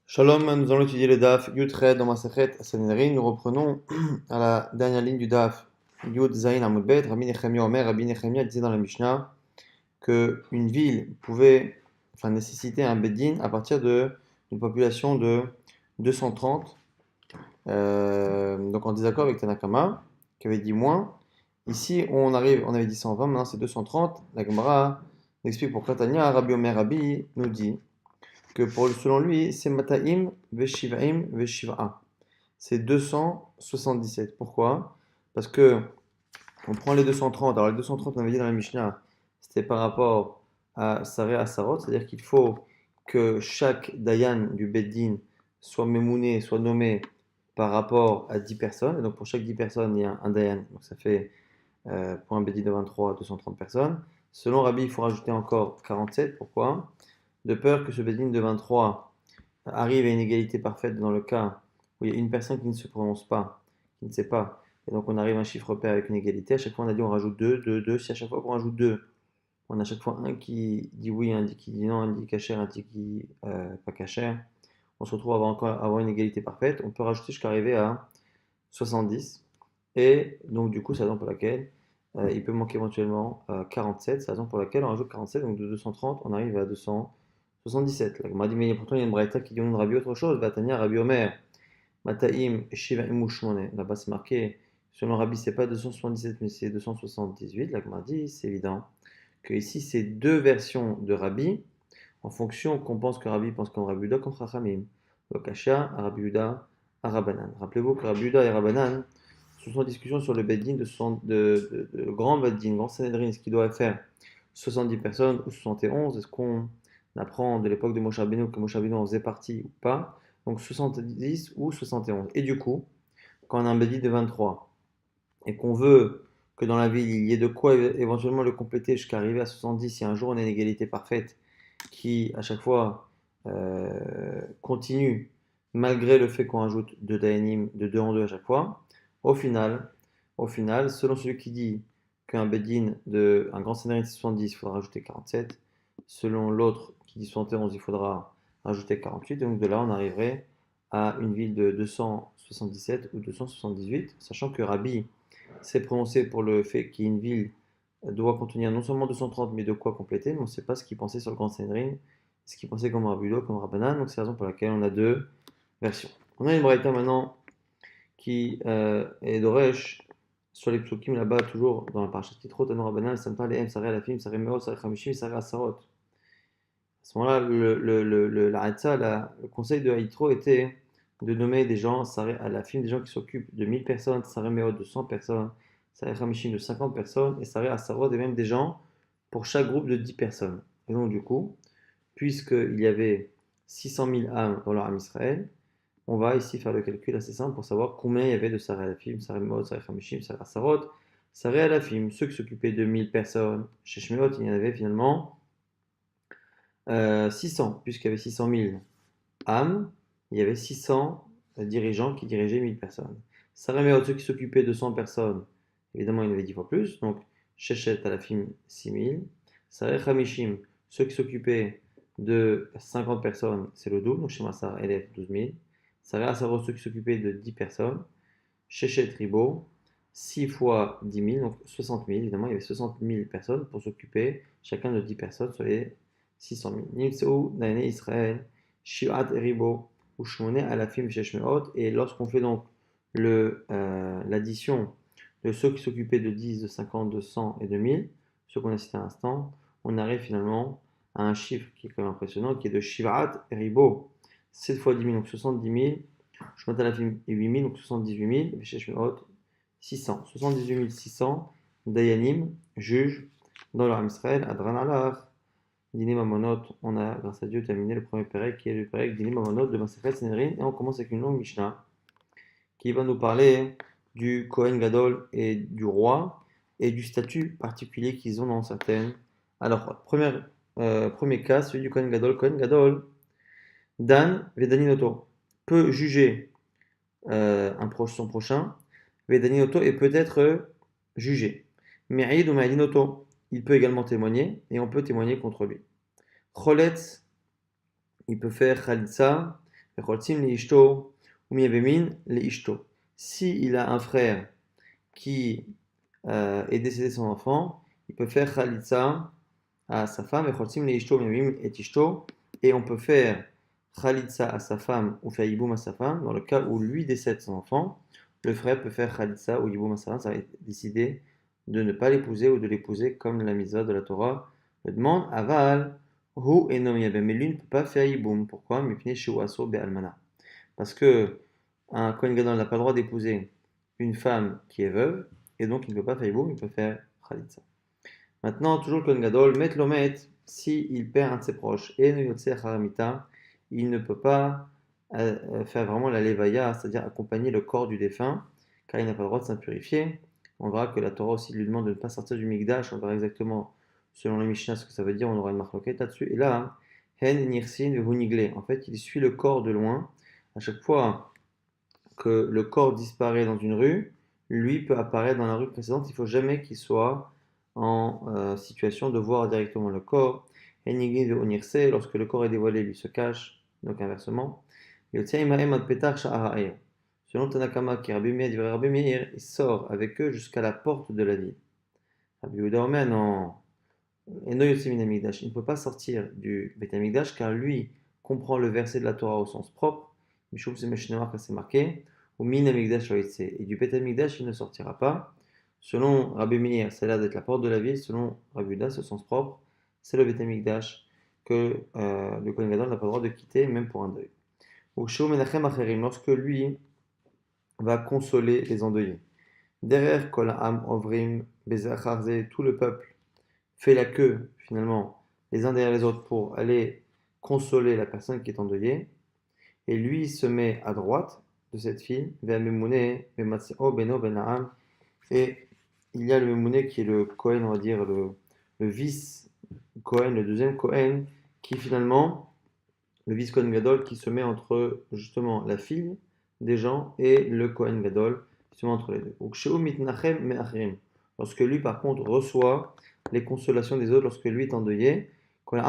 Shalom, nous allons étudier le DAF Yud dans Masechet Sanhedrin. Nous reprenons à la dernière ligne du DAF Yud Zayin Amud Bet. Rabbi Nechemia Omer, Rabbi Nechemia disait dans la Mishnah qu'une ville pouvait nécessiter un Beddin à partir d'une population de 230. Donc en désaccord avec Tanakama qui avait dit moins. Ici on avait dit 120, maintenant c'est 230. La Gemara explique pourquoi Tanya, Rabbi Omer Rabbi nous dit que selon lui, c'est Mataim Veshivaim Veshiva'a. C'est 277. Pourquoi? Parce que on prend les 230. Alors les 230, on avait dit dans la Mishnah, c'était par rapport à Saré à Sarot, c'est-à-dire qu'il faut que chaque Dayan du Beddin soit mémouné, soit nommé par rapport à 10 personnes. Et donc pour chaque 10 personnes, il y a un Dayan. Donc ça fait pour un Beddin de 23, 230 personnes. Selon Rabbi, il faut rajouter encore 47. Pourquoi? De peur que ce Beddin de 23 arrive à une égalité parfaite dans le cas où il y a une personne qui ne se prononce pas, qui ne sait pas, et donc on arrive à un chiffre pair avec une égalité. À chaque fois on a dit on rajoute 2, 2, 2. Si à chaque fois qu'on rajoute 2, on a à chaque fois un qui dit oui, un qui dit non, un dit cachère, un qui dit pas cachère, on se retrouve à avoir une égalité parfaite. On peut rajouter jusqu'à arriver à 70. Et donc du coup c'est la raison pour laquelle il peut manquer éventuellement 47. C'est la raison pour laquelle on rajoute 47. Donc de 230 on arrive à 277. La Gemara dit mais pourtant il y a une braïta qui dit on Rabbi autre chose. Vatania Rabbi Omer. Mataim Shivaim Ushmone. Là-bas c'est marqué, selon Rabbi c'est pas 277 mais c'est 278. La Gemara dit c'est évident que ici c'est deux versions de Rabbi en fonction qu'on pense que Rabbi pense comme Rabbi Uda comme Chachamim. Lokasha, Rabbi Uda, Arabanan. Rappelez-vous que Rabbi Uda et Arabanan se sont en discussion sur le Beddin de grand Beddin, grand Sanhedrin, ce qu'il doit faire 70 personnes ou 71. Est-ce qu'on apprend de l'époque de Moshe Rabbeinu que Moshe Rabbeinu en faisait partie ou pas? Donc 70 ou 71. Et du coup, quand on a un Beddin de 23 et qu'on veut que dans la ville il y ait de quoi éventuellement le compléter jusqu'à arriver à 70, si un jour on a une égalité parfaite qui à chaque fois continue malgré le fait qu'on rajoute deux Dayanim de 2 en 2 à chaque fois, au final, selon celui qui dit qu'un Bedin de un grand scénario de 70, il faudra rajouter 47, selon l'autre qui dit 71, il faudra rajouter 48, et donc de là on arriverait à une ville de 277 ou 278, sachant que Rabbi s'est prononcé pour le fait qu'une ville doit contenir non seulement 230, mais de quoi compléter, mais on ne sait pas ce qu'il pensait sur le Grand Sanhedrin, ce qu'il pensait comme Rabbi Udo, comme Rabbanan, donc c'est la raison pour laquelle on a deux versions. On a une braïta maintenant qui est d'Oresh sur les psukim là-bas, toujours dans la parashat Kitro, Tano Rabbanan, Samta Lehem, Sareh Alafim, Sareh Meot, Sareh Chamishim, Sareh Asarot. À ce moment-là, le conseil de Haïtro était de nommer des gens, Sareh Alafim, des gens qui s'occupent de 1000 personnes, Sareh Meot de 100 personnes, Sareh Chamishim de 50 personnes, et Sareh Asarot, et même des gens pour chaque groupe de 10 personnes. Et donc, du coup, puisqu'il y avait 600 000 âmes dans leur âme Israël, on va ici faire le calcul assez simple pour savoir combien il y avait de Saré Alafim, Saré Mot, Saré Hamishim, Saré Asarot, Saré Alafim. Ceux qui s'occupaient de 1000 personnes, chez Shmeot, il y en avait finalement 600, puisqu'il y avait 600 000 âmes, il y avait 600 dirigeants qui dirigeaient 1000 personnes. Saré Meot, ceux qui s'occupaient de 100 personnes, évidemment il y en avait 10 fois plus, donc Shechet Alafim 6000. Saré Hamishim, ceux qui s'occupaient de 50 personnes, c'est le double, donc chez Massar, élève 12 000. Saré Asarot, ceux qui s'occupaient de 10 personnes. Shechet Ribo, 6 fois 10 000, donc 60 000. Évidemment, il y avait 60 000 personnes pour s'occuper, chacun de 10 personnes sur les 600 000. Nimtseu, Dayané Israël, Shivat Ribo, Ushmone, Alafim, Sheshmeot. Et lorsqu'on fait donc l'addition de ceux qui s'occupaient de 10, de 50, de 100 et de 1000, ceux qu'on a cités à l'instant, on arrive finalement à un chiffre qui est quand même impressionnant, qui est de Shivat Ribo. 7 fois 10 000, donc 70 000. Je monte à la film 8 000, donc 78 000. Et je me haute 600. 78 600 Dayanim, juges dans leur Israël, Adran Allah. Dîner Mamonot, on a, grâce à Dieu, terminé le premier pérec qui est le pérec Dîner Mamonot de Masechet Sanhedrin. Et on commence avec une longue Mishnah qui va nous parler du Kohen Gadol et du roi et du statut particulier qu'ils ont dans certaines. Alors, premier cas, celui du Kohen Gadol. Kohen Gadol, Dan Vedaninoto, peut juger son prochain, Vedaninoto, et peut être jugé. Me'aïd ou Me'aïdinoto, il peut également témoigner et on peut témoigner contre lui. Choletz, il peut faire Khalitsa, Vecholtim le ishto, ou miabemin le ishto. Si il a un frère qui est décédé de son enfant, il peut faire khalitsa à sa femme, vecholtim le ishto, miabemin et ishto, et on peut faire khalitsa à sa femme ou faire yiboum à sa femme, dans le cas où lui décède son enfant, le frère peut faire khalitsa ou yiboum à sa femme, ça va être décidé de ne pas l'épouser ou de l'épouser comme la mitzvah de la Torah le demande. Aval, hu enom yabem, mais lui ne peut pas faire yiboum. Pourquoi? Mipnei shu aso be'almana. Parce que un Kohen Gadol n'a pas le droit d'épouser une femme qui est veuve, et donc il ne peut pas faire yiboum, il peut faire khalitsa. Maintenant, toujours le Kohen Gadol, met lomet, si il perd un de ses proches, et ne yotse haramita, il ne peut pas faire vraiment la levaya, c'est-à-dire accompagner le corps du défunt, car il n'a pas le droit de s'impurifier. On verra que la Torah aussi lui demande de ne pas sortir du Mikdash, on verra exactement selon les Mishnah ce que ça veut dire, on aura une marloquette là-dessus. Et là, hen nirsin vehunigle, en fait il suit le corps de loin. À chaque fois que le corps disparaît dans une rue, lui peut apparaître dans la rue précédente. Il ne faut jamais qu'il soit en situation de voir directement le corps. Henigin de onirse, lorsque le corps est dévoilé, lui se cache, donc inversement. Selon Tanakama, qui est Rabbi Meir, il sort avec eux jusqu'à la porte de la ville. Rabbi Yehuda Omer, non. Il ne peut pas sortir du Beth Amikdash car lui comprend le verset de la Torah au sens propre. Mishum se Meshnewar, car c'est marqué. Ou Min Amikdash Loïtse. Et du Beth Amikdash, il ne sortira pas. Selon Rabbi Meir, c'est là d'être la porte de la ville. Selon Rabbi Yehuda, ce sens propre, c'est le Beth Amikdash que le Kohen Gadol n'a pas le droit de quitter, même pour un deuil. Ou Shou Menachem Acherim, lorsque lui va consoler les endeuillés. Derrière Kol Am Ovrim Bezacharze, tout le peuple fait la queue, finalement, les uns derrière les autres pour aller consoler la personne qui est endeuillée. Et lui il se met à droite de cette fille, vers Memouné, Bematseo, Beno, Benaam. Et il y a le Memouné qui est le Cohen, on va dire, le vice-Cohen, le deuxième Cohen, qui finalement, le vice-Cohen Gadol, qui se met entre justement la fille des gens et le Cohen Gadol, qui se met entre les deux. Lorsque lui, par contre, reçoit les consolations des autres, lorsque lui est endeuillé, quand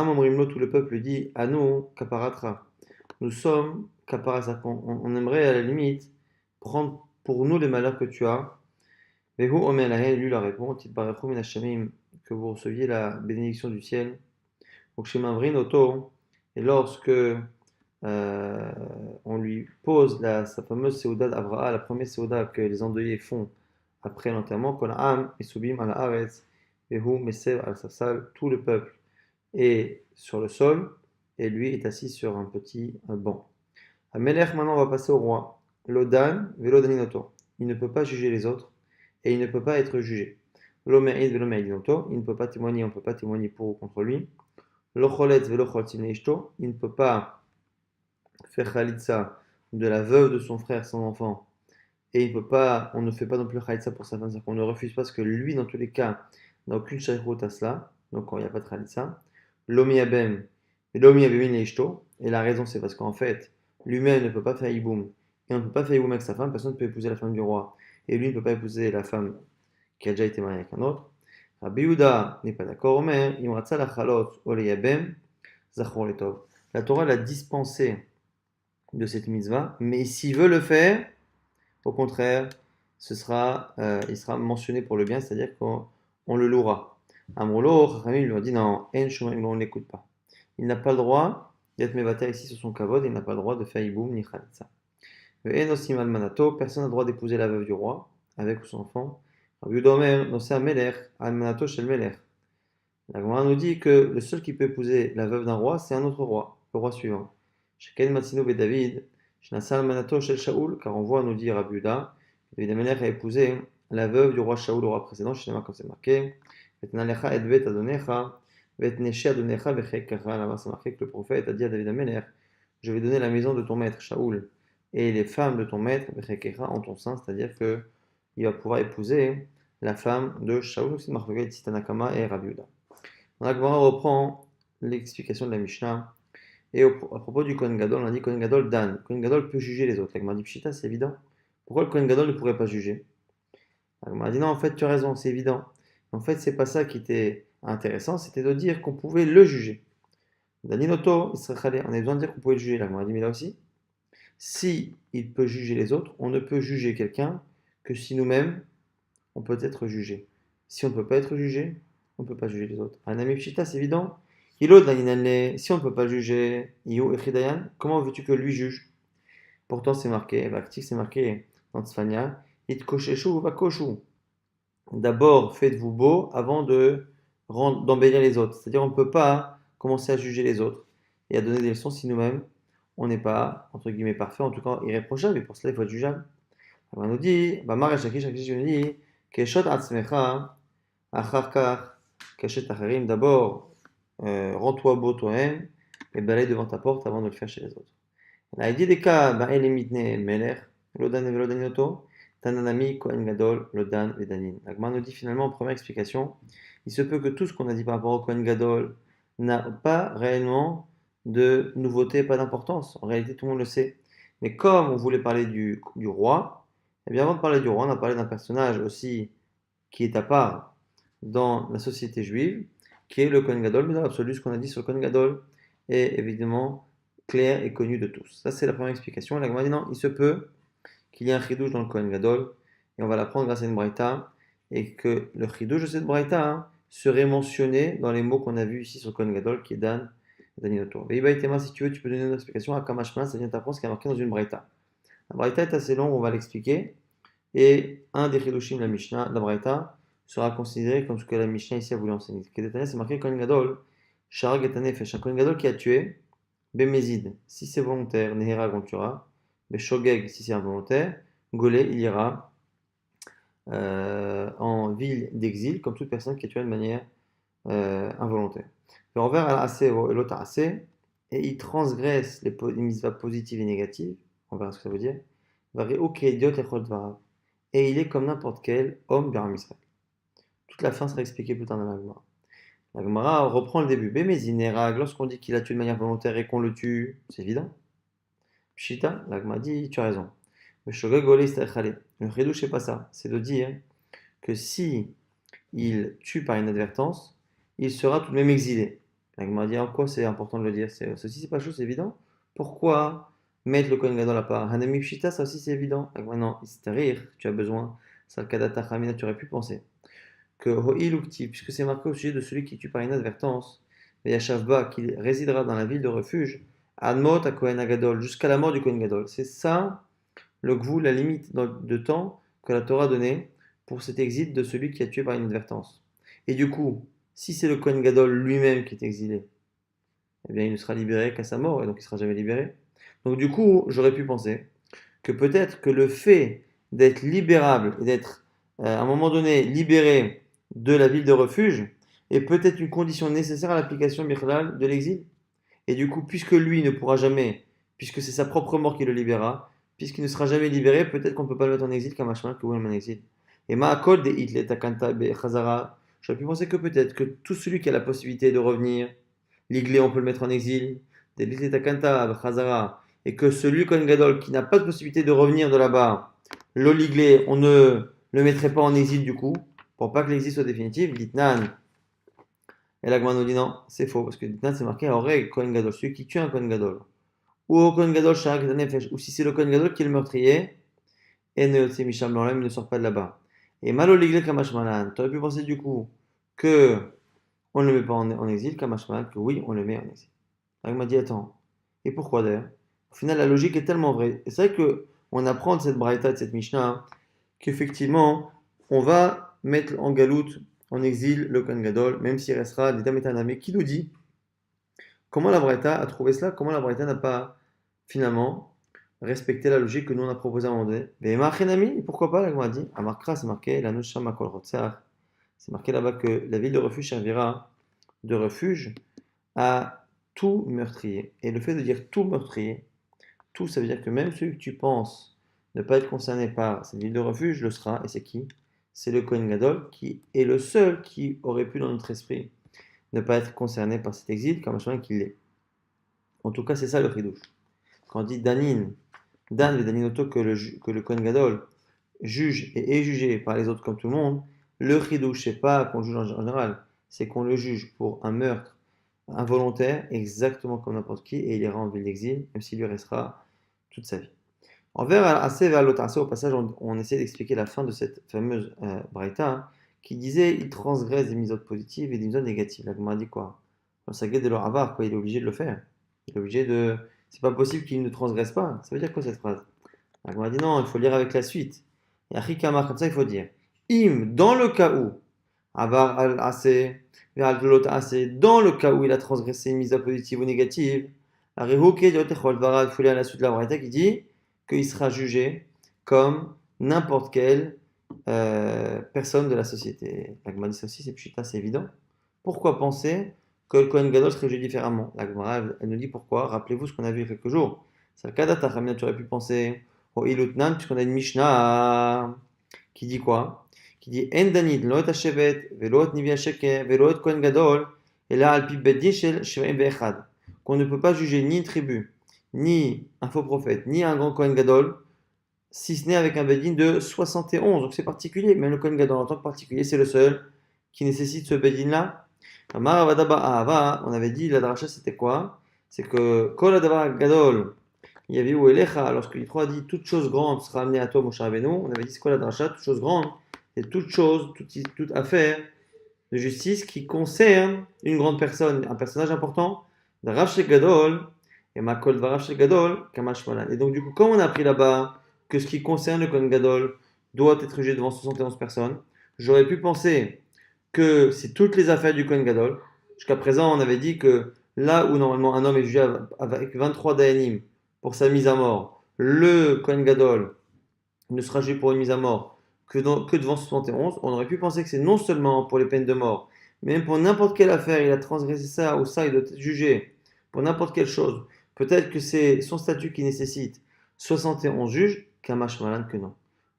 tout le peuple dit à nous, kaparatra, nous sommes kaparatra, on aimerait à la limite prendre pour nous les malheurs que tu as. Mais vous, lui leur répond, que vous receviez la bénédiction du ciel. Et lorsque on lui pose sa fameuse Seuda d'Avraham, la première Seuda que les endeuillés font après l'enterrement, tout le peuple est sur le sol et lui est assis sur un petit banc. Amelech, maintenant on va passer au roi. Lodan, velodaninoto. Il ne peut pas juger les autres et il ne peut pas être jugé. Lomeid, velomeidinoto. Il ne peut pas témoigner, on ne peut pas témoigner pour ou contre lui. Locholetz, velocholtim neishto. Il ne peut pas faire khalitsa de la veuve de son frère, son enfant, et on ne fait pas non plus khalitsa pour sa femme, c'est-à-dire qu'on ne refuse pas parce que lui, dans tous les cas, n'a aucune shaykhut à cela, donc il n'y a pas de khalitsa. Lomi abem, et lomi abemin ishto, et la raison c'est parce qu'en fait, lui-même ne peut pas faire iboum, et on ne peut pas faire iboum avec sa femme, personne ne peut épouser la femme du roi, et lui ne peut pas épouser la femme qui a déjà été mariée avec un autre. Rabbi Yehuda n'est pas d'accord, mais imratza la chalot oleyabem zachor letov. La Torah l'a dispensé de cette mitzvah, mais s'il veut le faire, au contraire, il sera mentionné pour le bien, c'est-à-dire qu'on le louera. Amrolo, Chachamim lui a dit non, on ne l'écoute pas. Il n'a pas le droit d'être mevater ici sur son kavod, il n'a pas le droit de faire iboum ni khalitsa. Enosim almanato, personne n'a le droit d'épouser la veuve du roi, avec ou son enfant. Rabbi Yehuda non c'est un melech, almanato shel melech. La Gemara nous dit que le seul qui peut épouser la veuve d'un roi, c'est un autre roi, le roi suivant. Sheken Matsino be David, Shnasal Manato Shel Shaoul, car on voit, nous dit Rabbi Yehuda, David Amelech a épousé la veuve du roi Shaoul, le roi précédent, Shinema, comme c'est marqué, Vetnalecha et Bet Adonecha, Vetneshe Adonecha Vechekara, là-bas c'est marqué que le prophète a dit à David Amelech, je vais donner la maison de ton maître Shaoul et les femmes de ton maître Vechekara en ton sein, c'est-à-dire que il va pouvoir épouser la femme de Shaoul, c'est marqué Titanakama et Rabbi Yehuda. On reprend l'explication de la Mishnah. Et à propos du Kohen Gadol, on a dit Kohen Gadol Dan. Kohen Gadol peut juger les autres. La Gemara dit Pshita, c'est évident. Pourquoi le Kohen Gadol ne pourrait pas juger? La Gemara dit non, en fait, tu as raison, c'est évident. En fait, c'est pas ça qui était intéressant, c'était de dire qu'on pouvait le juger. Daninoto, on a besoin de dire qu'on pouvait le juger. La Gemara dit mais là aussi. Si il peut juger les autres, on ne peut juger quelqu'un que si nous-mêmes, on peut être jugé. Si on ne peut pas être jugé, on ne peut pas juger les autres. Un ami pshita, c'est évident. Hilo daninane, si on ne peut pas juger, Iyo echidayan, comment veux-tu que lui juge? Pourtant, c'est marqué, Vaktik, c'est marqué dans Tzfania, it kosheshu va koshu. D'abord, faites-vous beau avant d'embellir les autres. C'est-à-dire, on ne peut pas commencer à juger les autres et à donner des leçons si nous-mêmes, on n'est pas, entre guillemets, parfait, en tout cas irréprochable, et pour cela, il faut être jugeable. Alors, on nous dit, Bamar Shakish nous dit, Keshot Atzmecha, Achar Kach, Keshet Acharim, d'abord, rends-toi beau toi-même, et balaye devant ta porte avant de le faire chez les autres. La idée des cas, Ba'el Mitne Melech, Lodan et Velodanoto, Tananami, Kohen Gadol, Lodan, Vedanin. L'Agma nous dit finalement en première explication, il se peut que tout ce qu'on a dit par rapport au Kohen Gadol n'a pas réellement de nouveauté, pas d'importance. En réalité, tout le monde le sait. Mais comme on voulait parler du roi, eh bien avant de parler du roi, on a parlé d'un personnage aussi qui est à part dans la société juive, qui est le Kohen Gadol. Mais dans l'absolu, ce qu'on a dit sur le Kohen Gadol est évidemment clair et connu de tous. Ça, c'est la première explication. La Gemara dit non, il se peut qu'il y ait un chidouche dans le Kohen Gadol, et on va l'apprendre grâce à une braïta, et que le chidouche de cette braïta serait mentionné dans les mots qu'on a vus ici sur le Kohen Gadol, qui est Dan, Daninoto. Veiba et Tema, si tu veux, tu peux donner une explication à Kamashman, ça vient t'apprendre ce qui est marqué dans une braïta. La braïta est assez longue, on va l'expliquer, et un des chidushim de la Mishnah, la braïta, sera considéré comme ce que la Mishnah ici a voulu enseigner. C'est marqué Kohen Gadol, Sharag et Tanefesh, un Kohen Gadol qui a tué, Bémézid, si c'est volontaire, Nehera Gontura. Beshogeg, si c'est involontaire. Golé, il ira en ville d'exil, comme toute personne qui est tuée de manière involontaire. Et envers Al-Assez ou l'Ota-Assez, et il transgresse les mitzvahs positives et négatives, on verra ce que ça veut dire. Et il est comme n'importe quel homme Biram Israël. Toute la fin sera expliquée plus tard dans la Gemara. La Gemara reprend le début. Bémézinérag, lorsqu'on dit qu'il a tué de manière volontaire et qu'on le tue, c'est évident. Pshita, la Gemara dit, tu as raison. Le chidouche, c'est pas ça. C'est de dire que si il tue par inadvertance, il sera tout de même exilé. La Gemara dit, en quoi c'est important de le dire? Ceci, c'est pas chose, c'est évident. Pourquoi mettre le Kohen Gadol à part? Hanami Pshita, ça aussi, c'est évident. La Gemara, non, c'est rire, tu as besoin. Salkadata Chamina, tu aurais pu penser que Ho'il Ukti, puisque c'est marqué au sujet de celui qui tue par inadvertance, Yashavba, qu'il résidera dans la ville de refuge, Admot à Kohen Gadol, jusqu'à la mort du Kohen Gadol. C'est ça le gvou, la limite de temps que la Torah donnait pour cet exil de celui qui a tué par inadvertance. Et du coup, si c'est le Kohen Gadol lui-même qui est exilé, eh bien il ne sera libéré qu'à sa mort, et donc il ne sera jamais libéré. Donc du coup, j'aurais pu penser que peut-être que le fait d'être libérable et d'être à un moment donné libéré de la ville de refuge est peut-être une condition nécessaire à l'application Bichlal de l'exil. Et du coup, puisque lui ne pourra jamais, puisque c'est sa propre mort qui le libérera, puisqu'il ne sera jamais libéré, peut-être qu'on ne peut pas le mettre en exil comme Hachman que William en exil. Et Ma'akol de Hitler Takanta be Chazara, j'aurais pu penser que peut-être que tout celui qui a la possibilité de revenir, l'iglé on peut le mettre en exil, de Hitler Takanta be Chazara, et que celui Kohen Gadol qui n'a pas de possibilité de revenir de là-bas, l'oliglé, on ne le mettrait pas en exil du coup, pour pas que l'exil soit définitif, dit Nan. Et la nous dit non, c'est faux, parce que Ditnan c'est marqué en règle Kohen Gadol, celui qui tue un Kohen Gadol. Ou au Kohen Gadol, ou si c'est le Kohen Gadol qui est le meurtrier, et ne Misham Blanc, il ne sort pas de là-bas. Et Malo Ligle Kamashmalan, tu aurais pu penser du coup que on ne le met pas en exil, Kamashmalan, que oui, on le met en exil. La m'a dit attends, et pourquoi d'ailleurs? Au final, la logique est tellement vraie. Et c'est vrai que on apprend de cette Braïta, de cette Mishnah, qu'effectivement, on va mettre en galoute, en exil, le Kohen Gadol, même s'il restera d'Idam et Tanamé, qui nous dit comment la Braïta a trouvé cela, comment la Braïta n'a pas finalement respecté la logique que nous on a proposé à un moment donné. Mais Marchenami, pourquoi pas, la Gemara dit, à Markra, c'est marqué, la Nushama Kol Rotsar, c'est marqué là-bas que la ville de refuge servira de refuge à tout meurtrier. Et le fait de dire tout meurtrier, tout, ça veut dire que même celui que tu penses ne pas être concerné par cette ville de refuge le sera. Et c'est qui? C'est le Kohen Gadol qui est le seul qui aurait pu dans notre esprit ne pas être concerné par cet exil comme un chemin qu'il l'est. En tout cas, c'est ça le chidouche. Quand on dit Danin, Dan et Daninoto que le Kohen Gadol juge et est jugé par les autres comme tout le monde, le chidouche, c'est pas qu'on juge en général, c'est qu'on le juge pour un meurtre involontaire, exactement comme n'importe qui, et il ira en ville d'exil, même s'il lui restera toute sa vie. Envers assez vers l'autre, assez au passage, on essaie d'expliquer la fin de cette fameuse braïta hein, qui disait il transgresse des misotes positives et des misotes négatives. La Gemara dit quoi? Dans sa guide de leur avare, quoi, il est obligé de le faire. Il est obligé de. C'est pas possible qu'il ne transgresse pas. Ça veut dire quoi cette phrase? La Gemara dit non, il faut lire avec la suite. Et Achikamar, comme ça il faut dire im, dans le cas où, avar al assez, vers l'autre assez, dans le cas où il a transgressé une mise positive ou négative, il faut lire à la suite de la braïta qui dit qu'il sera jugé comme n'importe quelle personne de la société. La Gemara dit ça aussi, c'est pchita, c'est évident. Pourquoi penser que le Kohen Gadol serait jugé différemment? La Gemara, elle nous dit pourquoi. Rappelez-vous ce qu'on a vu il y a quelques jours. C'est le cas d'Atachamina, tu aurais pu penser au Ilutnan, puisqu'on a une Mishnah qui dit quoi? Qui dit En Danid, lo et Hashevet, velo et Nivi Hasheke, velo et Kohen Gadol, et là, al pi bedin shel Shvaim ve'echad. Qu'on ne peut pas juger ni une tribu, ni un faux prophète, ni un grand Kohen Gadol, si ce n'est avec un bedin de 71. Donc c'est particulier, même le Kohen Gadol en tant que particulier, c'est le seul qui nécessite ce bedin-là. Amar Avada Ba'ava, on avait dit, la dracha c'était quoi? C'est que Kol Adavar Gadol, il y avait où Elecha, lorsque Yitro a dit toute chose grande sera amenée à toi, Moshe Rabbeinu, on avait dit c'est quoi la dracha? Toute chose grande, c'est toute chose, toute affaire de justice qui concerne une grande personne, un personnage important, Rav Shel Gadol, et Makol Rav Shel Gadol, Kamash Malan. Et donc, du coup, comme on a appris là-bas que ce qui concerne le Kohen Gadol doit être jugé devant 71 personnes, j'aurais pu penser que c'est toutes les affaires du Kohen Gadol. Jusqu'à présent, on avait dit que là où normalement un homme est jugé avec 23 Dayanim pour sa mise à mort, le Kohen Gadol ne sera jugé pour une mise à mort que devant 71, on aurait pu penser que c'est non seulement pour les peines de mort, mais même pour n'importe quelle affaire, il a transgressé ça ou ça, il doit être jugé pour n'importe quelle chose. Peut-être que c'est son statut qui nécessite 71 juges, Kamash Malan que non.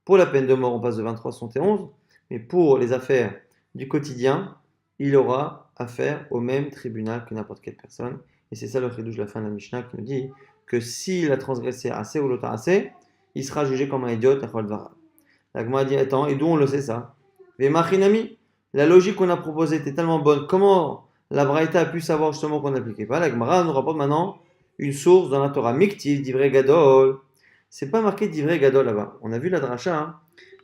Pour la peine de mort, on passe de 23 à 71, mais pour les affaires du quotidien, il aura affaire au même tribunal que n'importe quelle personne. Et c'est ça le chidouche de la fin de la Mishnah qui nous dit que s'il a transgressé assez ou l'autre assez, il sera jugé comme un idiot. La Gemara dit attends, et d'où on le sait ça? Vemachinami, la logique qu'on a proposée était tellement bonne. Comment la Braïta a pu savoir justement qu'on n'appliquait pas? La Gemara nous rapporte maintenant une source dans la Torah. Miktiv, divrei gadol. C'est pas marqué divrei gadol là-bas. On a vu la dracha, hein,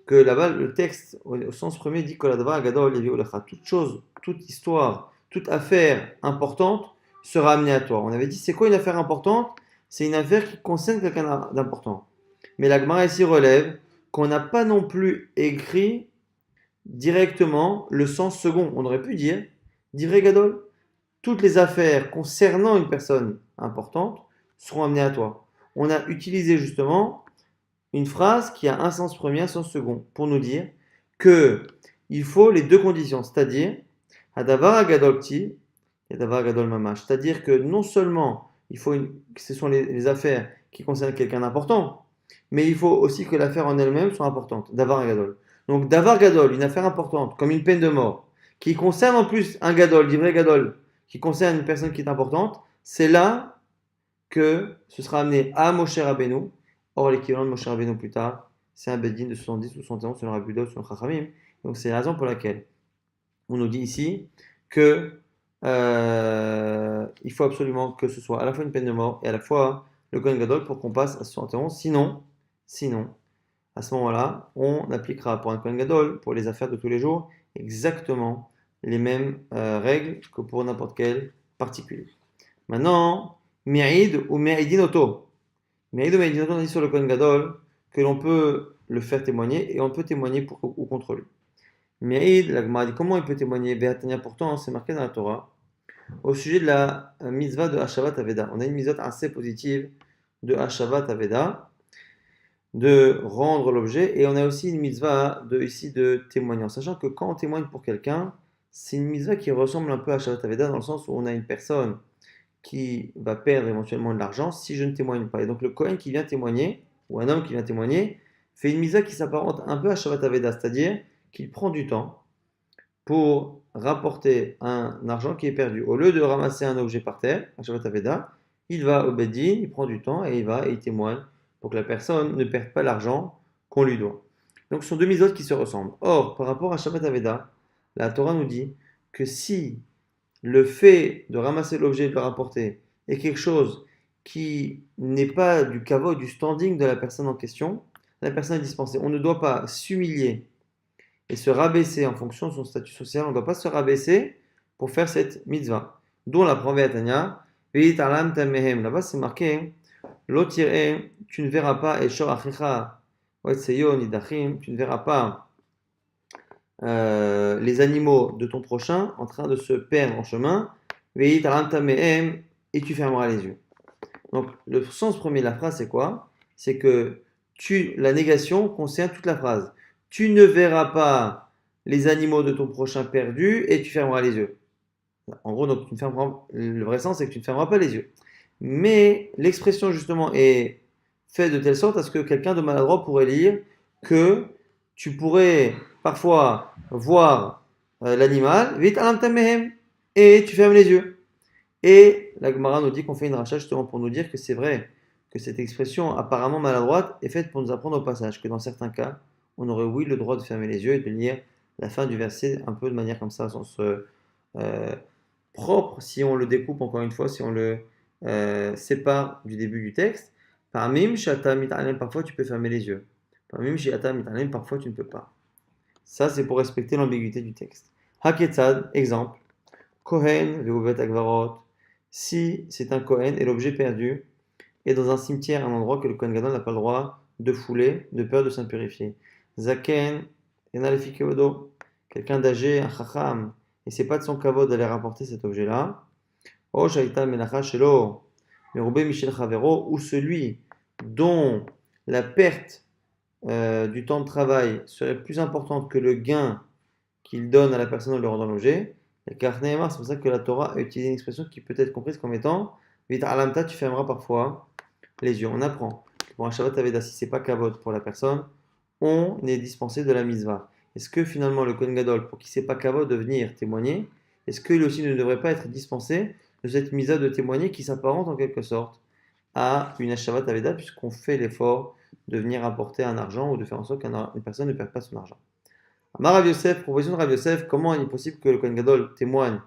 que là-bas le texte au sens premier dit que la dvar gadol yevi olecha. Toute chose, toute histoire, toute affaire importante sera amenée à toi. On avait dit c'est quoi une affaire importante? C'est une affaire qui concerne quelqu'un d'important. Mais la Gemara ici relève qu'on n'a pas non plus écrit directement le sens second. On aurait pu dire, divrei gadol, toutes les affaires concernant une personne importante seront amenées à toi. On a utilisé justement une phrase qui a un sens premier, un sens second, pour nous dire que il faut les deux conditions, c'est-à-dire hadavar gadol kti et hadavar gadol mamash, c'est-à-dire que non seulement que ce sont les affaires qui concernent quelqu'un d'important, mais il faut aussi que l'affaire en elle-même soit importante, davar gadol. Donc davar gadol, une affaire importante, comme une peine de mort, qui concerne en plus un gadol, divrei gadol, qui concerne une personne qui est importante, c'est là que ce sera amené à Moshe Rabbeinu. Or, l'équivalent de Moshe Rabbeinu plus tard, c'est un Bedin de 70 ou 71 selon Rabbi Yehuda, selon Chachamim. Donc, c'est la raison pour laquelle on nous dit ici que il faut absolument que ce soit à la fois une peine de mort et à la fois le Kohen Gadol pour qu'on passe à 71. Sinon, à ce moment-là, on appliquera pour un Kohen Gadol, pour les affaires de tous les jours, exactement les mêmes règles que pour n'importe quel particulier. Maintenant, Mi'id ou Mi'idin Oto. Mi'id ou Mi'idin Oto, on dit sur le Kohen Gadol que l'on peut le faire témoigner et on peut témoigner pour ou contre lui. Mi'id, la Gemara dit comment il peut témoigner? Ve'atania, pourtant, c'est marqué dans la Torah au sujet de la mitzvah de Hashavat Aveda. On a une mitzvah assez positive de Hashavat Aveda, de rendre l'objet, et on a aussi une mitzvah ici de témoigner, en sachant que quand on témoigne pour quelqu'un, c'est une mitzvah qui ressemble un peu à Hashavat Aveda dans le sens où on a une personne qui va perdre éventuellement de l'argent si je ne témoigne pas. Et donc le Kohen qui vient témoigner, ou un homme qui vient témoigner, fait une mitzvah qui s'apparente un peu à Shabbat Aveda, c'est-à-dire qu'il prend du temps pour rapporter un argent qui est perdu. Au lieu de ramasser un objet par terre, à Shabbat Aveda, il va au Bedin, il prend du temps et il témoigne pour que la personne ne perde pas l'argent qu'on lui doit. Donc ce sont deux mitzvot qui se ressemblent. Or, par rapport à Shabbat Aveda, la Torah nous dit que si le fait de ramasser l'objet et de le rapporter est quelque chose qui n'est pas du kavod, du standing de la personne en question, la personne est dispensée. On ne doit pas s'humilier et se rabaisser en fonction de son statut social. On ne doit pas se rabaisser pour faire cette mitzvah. D'où on l'apprend Tanya. Là-bas, c'est marqué L'otiré, tu ne verras pas, et shor achicha, Wetseyo, Nidachim, tu ne verras pas les animaux de ton prochain en train de se perdre en chemin, et tu fermeras les yeux. Donc, le sens premier de la phrase, c'est quoi? C'est que la négation concerne toute la phrase. Tu ne verras pas les animaux de ton prochain perdus et tu fermeras les yeux. En gros, donc, le vrai sens, c'est que tu ne fermeras pas les yeux. Mais l'expression, justement, est faite de telle sorte à ce que quelqu'un de maladroit pourrait lire que tu pourrais parfois voir l'animal, vite alam tamehem, et tu fermes les yeux. Et la Gemara nous dit qu'on fait une rachat justement pour nous dire que c'est vrai que cette expression apparemment maladroite est faite pour nous apprendre au passage que dans certains cas, on aurait oui le droit de fermer les yeux et de lire la fin du verset un peu de manière comme ça, sans se propre, si on le découpe encore une fois, si on le sépare du début du texte. Par mim, shata mitalem, parfois tu peux fermer les yeux. Par mim, shata mitalem, parfois tu ne peux pas. Ça, c'est pour respecter l'ambiguïté du texte. Haketzad, exemple. Kohen, ve'uvet agvarot. Si c'est un Kohen et l'objet perdu est dans un cimetière, un endroit que le Kohen Gadol n'a pas le droit de fouler, de peur de s'impurifier. Zaken, enalefikeodo. Quelqu'un d'âgé, un chacham, et c'est pas de son kavod d'aller rapporter cet objet-là. Oh, shaita melacha shelo, merubé michel chavero, ou celui dont la perte du temps de travail serait plus importante que le gain qu'il donne à la personne en lui rendant l'objet. Et car c'est pour ça que la Torah a utilisé une expression qui peut être comprise comme étant vite alamta, tu fermeras parfois les yeux. On apprend que pour un Shabbat Aveda, si c'est pas kavod pour la personne, on est dispensé de la mitzvah. Est-ce que finalement le Kohen Gadol, pour qui c'est pas kavod de venir témoigner, est-ce qu'il aussi ne devrait pas être dispensé de cette mitzvah de témoigner qui s'apparente en quelque sorte à une Shabbat Aveda puisqu'on fait l'effort de venir apporter un argent ou de faire en sorte qu'une personne ne perde pas son argent. Amar Rav Yosef, proposition de Rav Yosef, comment il est possible que le Kohen Gadol témoigne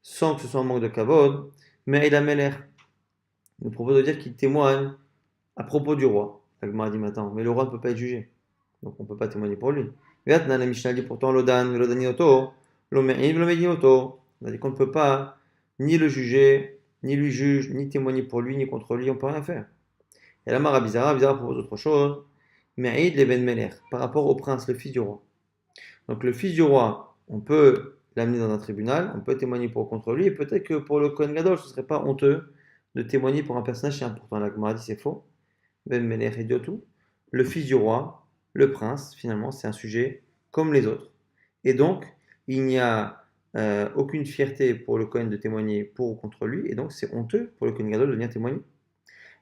sans que ce soit un manque de kavod, mais il a Meler. Il nous propose de dire qu'il témoigne à propos du roi. La Gemara dit maintenant, mais le roi ne peut pas être jugé, donc on ne peut pas témoigner pour lui. Maintenant, la Mishnah dit pourtant Lodan, Lodanioto, Lomein, Lomedinoto. On a dit qu'on ne peut pas ni le juger, ni lui juge, ni témoigner pour lui, ni contre lui, on ne peut rien faire. Et la Mara Bizarra propose autre chose, Me'id Leben Meler, par rapport au prince, le fils du roi. Donc le fils du roi, on peut l'amener dans un tribunal, on peut témoigner pour contre lui, et peut-être que pour le Kohen Gadol, ce ne serait pas honteux de témoigner pour un personnage si important. La Gemara dit c'est faux. Ben Melech et tout. Le fils du roi, le prince, finalement, c'est un sujet comme les autres. Et donc, il n'y a aucune fierté pour le Kohen de témoigner pour ou contre lui, et donc c'est honteux pour le Kohen Gadol de venir témoigner.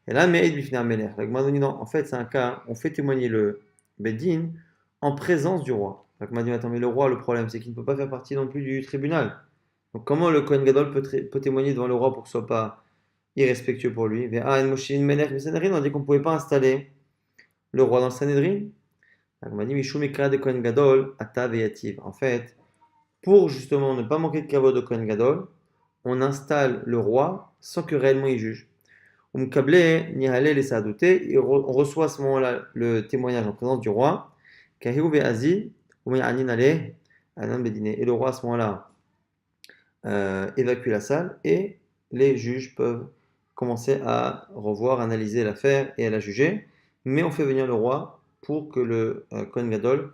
Et là, Me'ed Bifnei Melech. La Gemara dit non, en fait, c'est un cas, on fait témoigner le Beddin en présence du roi. Donc, m'a dit, attends, mais le roi, le problème, c'est qu'il ne peut pas faire partie non plus du tribunal. Donc, comment le Kohen Gadol peut témoigner devant le roi pour que ce soit pas irrespectueux pour lui? Ah, on a dit qu'on ne pouvait pas installer le roi dans le Sanhedrin. Donc, m'a dit, Mishum de Kohen Gadol, Ata Veyativ. En fait, pour justement ne pas manquer de kavod de Kohen Gadol, on installe le roi sans que réellement il juge. Umkable, Nihalel et Saadouté, on reçoit à ce moment-là le témoignage en présence du roi. Kahiou Be'azi, et le roi à ce moment-là évacue la salle et les juges peuvent commencer à revoir, analyser l'affaire et à la juger. Mais on fait venir le roi pour que le Kohen Gadol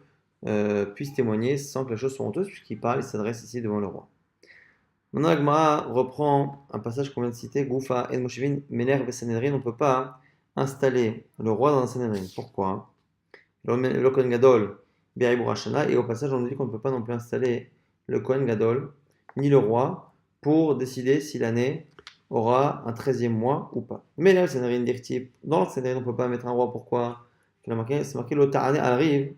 puisse témoigner sans que la chose soit honteuse, puisqu'il parle, il s'adresse ici devant le roi. Maintenant, la Gemara reprend un passage qu'on vient de citer, Goufa et Moshevin, Mener Sanhedrin, on ne peut pas installer le roi dans un Sanhedrin. Pourquoi? Le Kohen Gadol, et au passage, on nous dit qu'on ne peut pas non plus installer le Kohen Gadol, ni le roi, pour décider si l'année aura un 13e mois ou pas. Mais là, le Sanhedrin directif, dans le Sanhedrin, on ne peut pas mettre un roi. Pourquoi? C'est marqué l'Ota'ane al-Riv.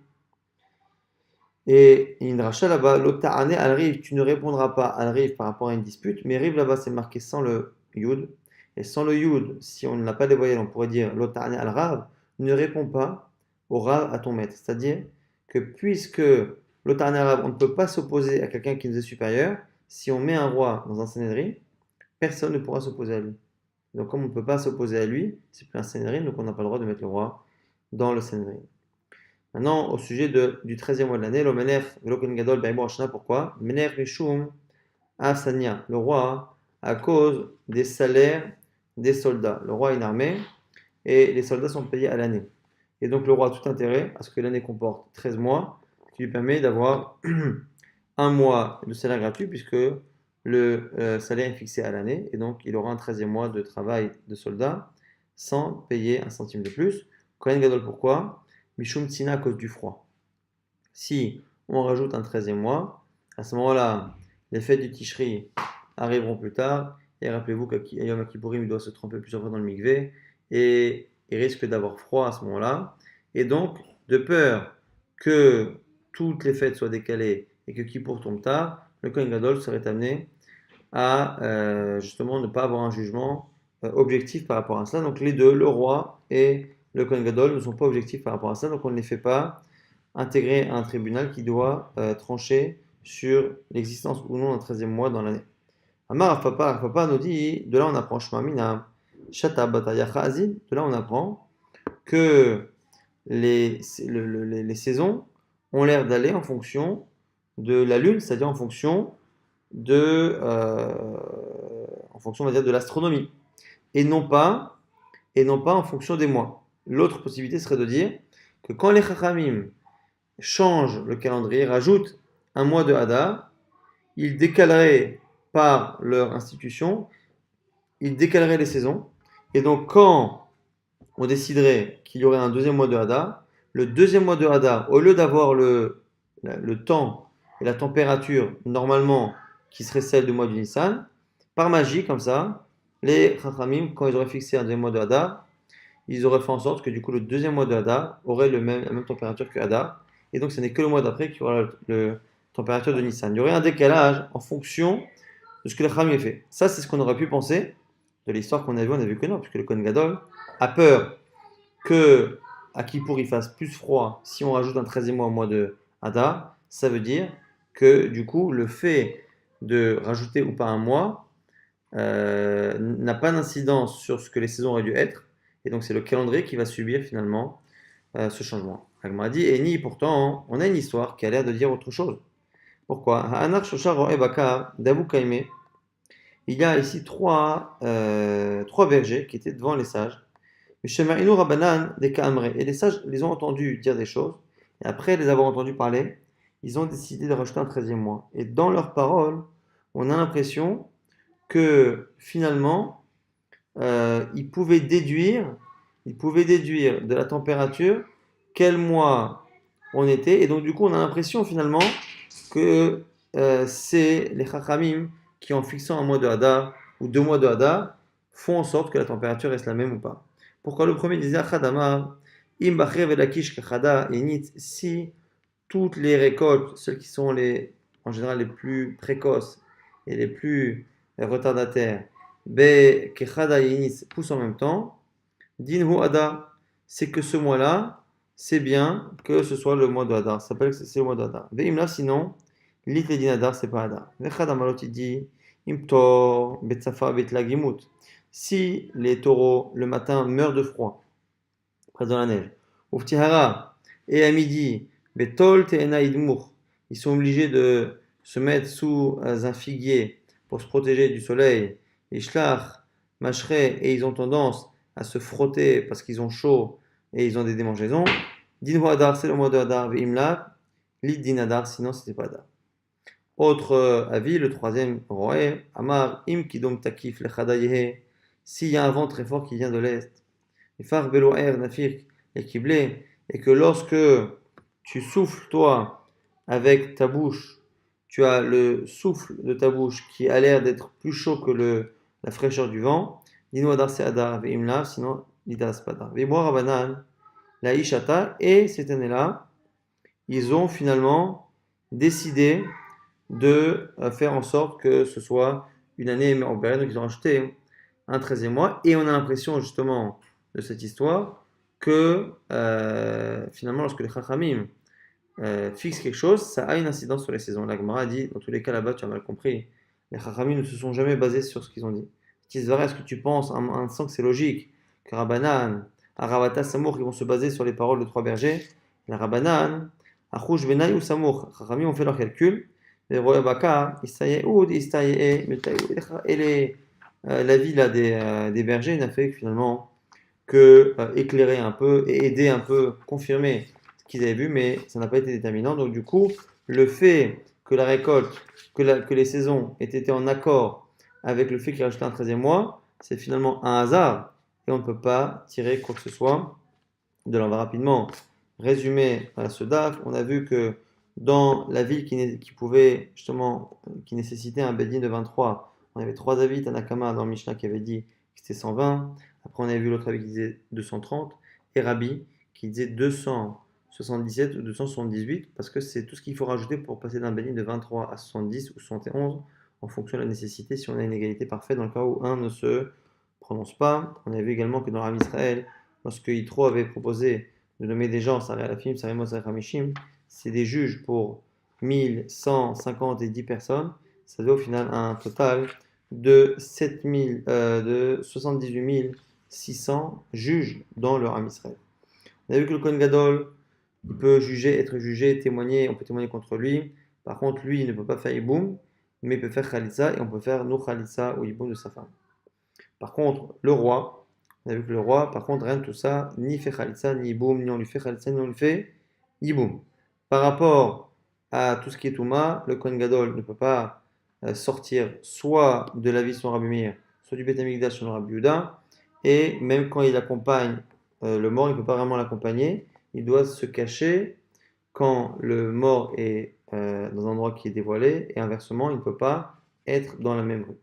Et une rachat là-bas, l'Ota'ane al-Riv, tu ne répondras pas al-Riv par rapport à une dispute, mais Riv là-bas, c'est marqué sans le Yud. Et sans le Yud, si on n'a pas les voyelles, on pourrait dire l'Ota'ane al-Rav, ne réponds pas au Rav à ton maître. C'est-à-dire que puisque l'Ota'ane al-Rav, on ne peut pas s'opposer à quelqu'un qui nous est supérieur, si on met un roi dans un Sanhedrin, personne ne pourra s'opposer à lui. Donc comme on ne peut pas s'opposer à lui, c'est plus un Sanhedrin, donc on n'a pas le droit de mettre le roi dans le Sanhedrin. Maintenant, au sujet du 13e mois de l'année, l'Omener, Velo Kohen Gadol, Baïbo Hashana, pourquoi? Mener Mishum Afsania, le roi, à cause des salaires des soldats. Le roi a une armée et les soldats sont payés à l'année. Et donc le roi a tout intérêt à ce que l'année comporte 13 mois, qui lui permet d'avoir un mois de salaire gratuit puisque le salaire est fixé à l'année et donc il aura un 13e mois de travail de soldat sans payer un centime de plus. Kohen Gadol, pourquoi? Mishum Tzina, à cause du froid. Si on rajoute un 13e mois, à ce moment-là, les fêtes du Tishri arriveront plus tard. Et rappelez-vous qu'à Yom Kippourim, il doit se tremper plusieurs fois dans le mikvé et il risque d'avoir froid à ce moment-là. Et donc, de peur que toutes les fêtes soient décalées et que Kippour tombe tard, le Kohen Gadol serait amené à justement ne pas avoir un jugement objectif par rapport à cela. Donc les deux, le roi et le Kohen Gadol, ne sont pas objectifs par rapport à ça, donc on ne les fait pas intégrer à un tribunal qui doit trancher sur l'existence ou non d'un 13e mois dans l'année. Amar Papa nous dit, de là on apprend Shmamina, Shata Batayacha Azid, de là on apprend que les saisons ont l'air d'aller en fonction de la lune, c'est-à-dire en fonction, on va dire, de l'astronomie, et non pas, en fonction des mois. L'autre possibilité serait de dire que quand les Chachamim changent le calendrier, rajoutent un mois de Hadar, ils décaleraient par leur institution, ils décaleraient les saisons, et donc quand on déciderait qu'il y aurait un deuxième mois de Hadar, le deuxième mois de Hadar, au lieu d'avoir le temps et la température normalement qui serait celle du mois du Nissan, par magie, comme ça, les Chachamim, quand ils auraient fixé un deuxième mois de Hadar, ils auraient fait en sorte que du coup le deuxième mois de Hadar aurait la même température que Hadar, et donc ce n'est que le mois d'après qui aura la température de Nissan. Il y aurait un décalage en fonction de ce que les Chachamim aient fait. Ça, c'est ce qu'on aurait pu penser de l'histoire qu'on a vue, on a vu que non, puisque le Kohen Gadol a peur que à Kippour il fasse plus froid si on rajoute un 13e mois au mois de Hadar. Ça veut dire que du coup, le fait de rajouter ou pas un mois n'a pas d'incidence sur ce que les saisons auraient dû être. Et donc, c'est le calendrier qui va subir finalement ce changement. Agma dit, et ni pourtant, on a une histoire qui a l'air de dire autre chose. Pourquoi? Ha'anar Shoshar Ro'eh Bakar d'Abu Kaimé. Il y a ici trois bergers qui étaient devant les sages. Shema'inu Rabbanan des Ka'amré. Et les sages les ont entendus dire des choses. Et après les avoir entendus parler, ils ont décidé de rajouter un 13e mois. Et dans leurs paroles, on a l'impression que finalement, ils pouvaient déduire de la température quel mois on était. Et donc du coup, on a l'impression finalement que c'est les Chachamim qui, en fixant un mois de Hadar ou 2 mois de Hadar, font en sorte que la température reste la même ou pas. Pourquoi le premier disait Achadama, Im Bacher Velakish Kachada Yenit, si toutes les récoltes, celles qui sont en général les plus précoces et les plus retardataires, Be Kechada Yenit poussent en même temps, Dinhu Hadar, c'est que ce mois-là, c'est bien que ce soit le mois de Hadar. Ça s'appelle que c'est le mois de Hadar. Veimla, sinon, lit les din Hadar, c'est pas Hadar. Vechad Amalot, il dit, Imtor, Betsafa, Betlagimut. Si les taureaux, le matin, meurent de froid, presque dans la neige, Uftihara, et à midi, Betol, Teena, Idmur, ils sont obligés de se mettre sous un figuier pour se protéger du soleil. Ishlach, Mashre, et ils ont tendance à se frotter parce qu'ils ont chaud et ils ont des démangeaisons. Din Hadar, c'est le mois de Hadar, Veimla, Lid Din Hadar, sinon c'était pas Hadar. Autre avis, le troisième Roé, Amar, Im Kidom Takif, Lechadayehe, s'il y a un vent très fort qui vient de l'est, et Far Beloer, Nafir, et Kiblé, et que lorsque tu souffles, toi, avec ta bouche, tu as le souffle de ta bouche qui a l'air d'être plus chaud que la fraîcheur du vent, Dino Adar c'est Adar, Veimla, sinon Lidas Padar. Veimor Rabanan, la Ishata, et cette année-là, ils ont finalement décidé de faire en sorte que ce soit une année mérombère. Donc ils ont rajouté un 13e mois. Et on a l'impression justement de cette histoire que finalement lorsque les Chachamim fixent quelque chose, ça a une incidence sur les saisons. La Gemara dit, dans tous les cas là-bas tu as mal compris, les Chachamim ne se sont jamais basés sur ce qu'ils ont dit. Tisvara, est-ce que tu penses, un sens que c'est logique, que Rabbanan, Aravata, Samour, ils vont se baser sur les paroles de trois bergers, la Rabbanan, Achouj, Benaï ou Samour, Rami ont fait leur calcul, et Roya Baka, Istaye Oud, Istaye et l'avis là, des bergers n'a fait que finalement que éclairer un peu et aider un peu, confirmer ce qu'ils avaient vu, mais ça n'a pas été déterminant. Donc du coup, le fait que la récolte, que les saisons aient été en accord avec le fait qu'il rajoutait un 13e mois, c'est finalement un hasard et on ne peut pas tirer quoi que ce soit de là. On va rapidement résumer ce DAF. On a vu que dans la ville qui pouvait justement, qui nécessitait un Bedin de 23, on avait trois avis, Tanakama dans le Mishnah qui avait dit que c'était 120. Après, on avait vu l'autre avis qui disait 230 et Rabbi qui disait 277 ou 278 parce que c'est tout ce qu'il faut rajouter pour passer d'un Bedin de 23 à 70 ou 71 en fonction de la nécessité si on a une égalité parfaite dans le cas où un ne se prononce pas. On a vu également que dans l'Armée Israël, lorsque Yitro avait proposé de nommer des gens, Saré Alafim, Saré Moshe Hamishim, c'est des juges pour 1150 et 10 personnes. Ça fait au final un total de 78 600 juges dans le Ham Israël. On a vu que le Kohen Gadol il peut juger, être jugé, témoigner, on peut témoigner contre lui. Par contre, lui, il ne peut pas faire Iboum, mais il peut faire Khalitsa et on peut faire no Khalitsa ou Iboum de sa femme. Par contre, le roi, on a vu que le roi, par contre, rien de tout ça, ni fait Khalitsa, ni Iboum, ni on lui fait Khalitsa, ni on lui fait Iboum. Par rapport à tout ce qui est Touma, le Kohen Gadol ne peut pas sortir soit de la vie de son Rabbi Meir, soit du Beth Amikdash selon Rabbi Yehuda, et même quand il accompagne le mort, il ne peut pas vraiment l'accompagner, il doit se cacher quand le mort est dans un endroit qui est dévoilé, et inversement, il ne peut pas être dans la même rue.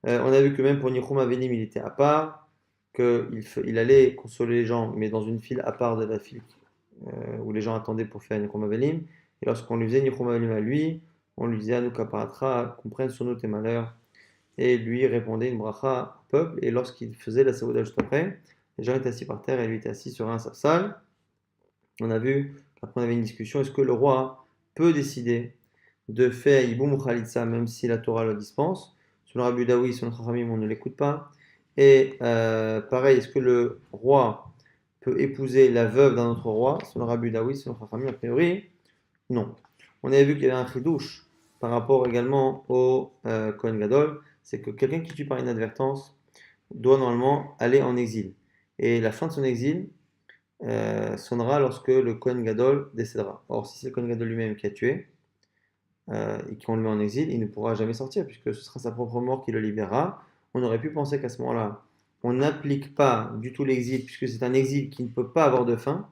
On a vu que même pour Nichum Avelim, il était à part, qu'il allait consoler les gens, mais dans une file à part de la file où les gens attendaient pour faire Nichum Avelim. Et lorsqu'on lui faisait Nichum Avelim à lui, on lui disait Anouk Aparatra, qu'on prenne sur nous tes malheurs. Et lui répondait une bracha au peuple. Et lorsqu'il faisait la Saouda juste après, les gens étaient assis par terre et lui était assis sur un safsal. On a vu qu'après on avait une discussion est-ce que le roi peut décider de faire Iboum ou Khalitsa même si la Torah le dispense? Selon Rabbi Daoui, selon Chachamim, on ne l'écoute pas. Et pareil, est-ce que le roi peut épouser la veuve d'un autre roi? Selon Rabbi Daoui, selon Chachamim, a priori, non. On avait vu qu'il y avait un chidouche par rapport également au Kohen Gadol, c'est que quelqu'un qui tue par inadvertance doit normalement aller en exil. Et la fin de son exil sonnera lorsque le Kohen Gadol décédera. Or, si c'est le Kohen Gadol lui-même qui a tué, et qu'on le met en exil, il ne pourra jamais sortir, puisque ce sera sa propre mort qui le libérera. On aurait pu penser qu'à ce moment-là, on n'applique pas du tout l'exil, puisque c'est un exil qui ne peut pas avoir de fin.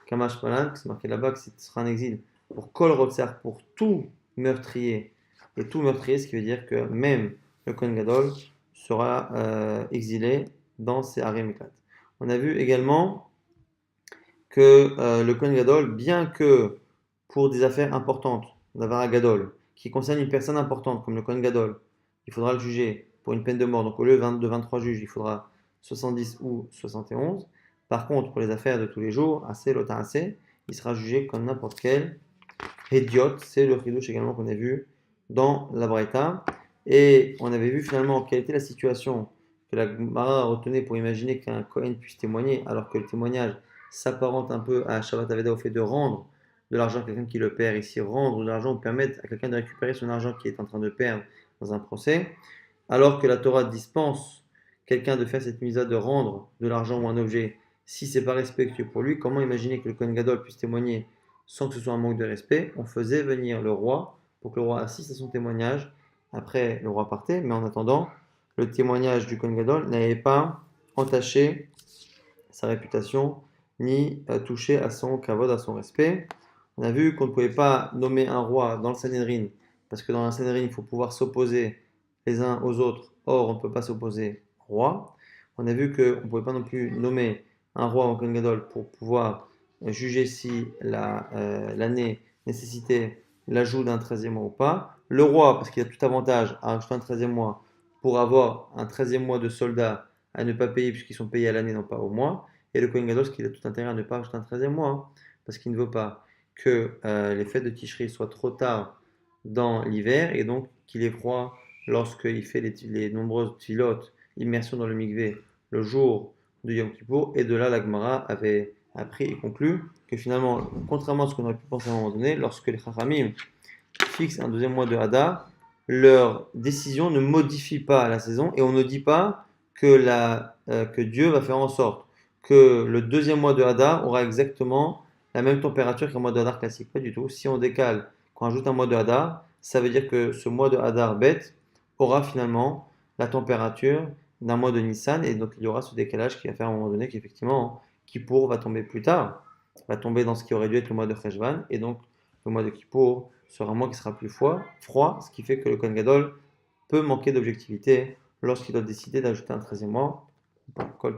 Kamash Palan, c'est marqué là-bas que ce sera un exil pour Kol Rotzer, pour tout meurtrier, et tout meurtrier, ce qui veut dire que même le Kohen Gadol sera exilé dans ses harem Miklat. On a vu également que le Kohen Gadol, bien que pour des affaires importantes, d'Avara Gadol, qui concerne une personne importante comme le Kohen Gadol, il faudra le juger pour une peine de mort. Donc au lieu de 23 juges, il faudra 70 ou 71. Par contre, pour les affaires de tous les jours, assez lota assez, il sera jugé comme n'importe quel idiot. C'est le chidouche également qu'on a vu dans la Braïta. Et on avait vu finalement quelle était la situation que la Gemara retenait pour imaginer qu'un Kohen puisse témoigner, alors que le témoignage s'apparente un peu à Shabbat Aveda au fait de rendre de l'argent à quelqu'un qui le perd. Ici, rendre de l'argent ou permettre à quelqu'un de récupérer son argent qui est en train de perdre dans un procès, alors que la Torah dispense quelqu'un de faire cette mise de rendre de l'argent ou un objet si c'est pas respectueux pour lui. Comment imaginer que le Kohen Gadol puisse témoigner sans que ce soit un manque de respect? On faisait venir le roi pour que le roi assiste à son témoignage. Après, le roi partait, mais en attendant, le témoignage du Kohen Gadol n'avait pas entaché sa réputation ni touché à son kavod, à son respect. On a vu qu'on ne pouvait pas nommer un roi dans le Sanhedrin, parce que dans le Sanhedrin, il faut pouvoir s'opposer les uns aux autres. Or, on ne peut pas s'opposer au roi. On a vu qu'on ne pouvait pas non plus nommer un roi en Kohen Gadol pour pouvoir juger si l'année nécessitait l'ajout d'un 13e mois ou pas. Le roi, parce qu'il a tout avantage à ajouter un 13e mois pour avoir un 13e mois de soldats à ne pas payer puisqu'ils sont payés à l'année, non pas au mois. Et le Kohen Gadol, qu'il a tout intérêt à ne pas ajouter un 13e mois, hein, parce qu'il ne veut pas que les fêtes de Tishri soient trop tard dans l'hiver et donc qu'il ait froid lorsqu'il fait les nombreuses pilotes, immersions dans le mikvé, le jour de Yom Kippour, et de là, la Gemara avait appris et conclu que finalement, contrairement à ce qu'on aurait pu penser à un moment donné, lorsque les Chachamim fixent un deuxième mois de Hadar, leur décision ne modifie pas la saison et on ne dit pas que Dieu va faire en sorte que le deuxième mois de Hadar aura exactement la même température qu'un mois de Hadar classique. Pas du tout. Si on décale, qu'on ajoute un mois de Hadar, ça veut dire que ce mois de Hadar bête aura finalement la température d'un mois de Nissan et donc il y aura ce décalage qui va faire à un moment donné qu'effectivement Kippour va tomber plus tard, va tomber dans ce qui aurait dû être le mois de Cheshvan et donc le mois de Kippour sera un mois qui sera plus froid, ce qui fait que le Kohen Gadol peut manquer d'objectivité lorsqu'il doit décider d'ajouter un 13e mois.